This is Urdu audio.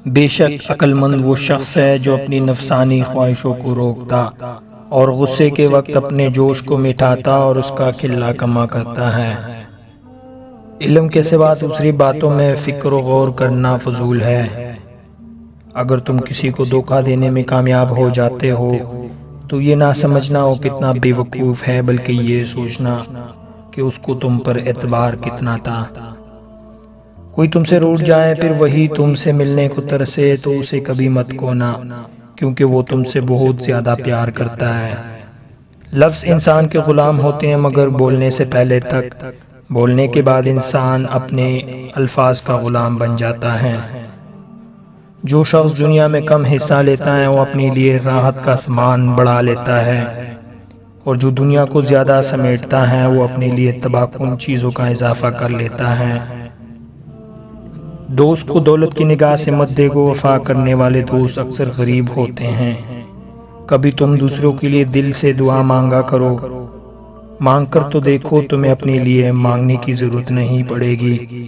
بے شک عقل مند وہ شخص ہے جو اپنی نفسانی خواہشوں کو روکتا اور غصے کے وقت اپنے جوش کو مٹاتا اور اس کا کھلا کما کرتا ہے۔ علم کے سوا دوسری باتوں میں فکر و غور کرنا فضول ہے۔ اگر تم کسی کو دھوکہ دینے میں کامیاب ہو جاتے ہو تو یہ نہ سمجھنا وہ کتنا بے وقوف ہے، بلکہ یہ سوچنا کہ اس کو تم پر اعتبار کتنا تھا۔ کوئی تم سے روٹھ جائے پھر وہی تم سے ملنے کو ترسے تو اسے کبھی مت کھونا، کیونکہ وہ تم سے بہت زیادہ پیار کرتا ہے۔ لفظ انسان کے غلام ہوتے ہیں مگر بولنے سے پہلے تک، بولنے کے بعد انسان اپنے الفاظ کا غلام بن جاتا ہے۔ جو شخص دنیا میں کم حصہ لیتا ہے وہ اپنے لیے راحت کا سامان بڑھا لیتا ہے، اور جو دنیا کو زیادہ سمیٹتا ہے وہ اپنے لیے تباہ کن چیزوں کا اضافہ کر لیتا ہے۔ دوست کو دولت کی نگاہ سے مت دیکھو، وفا کرنے والے دوست اکثر غریب ہوتے ہیں۔ کبھی تم دوسروں کے لیے دل سے دعا مانگا کرو، مانگ کر تو دیکھو، تمہیں اپنے لیے مانگنے کی ضرورت نہیں پڑے گی۔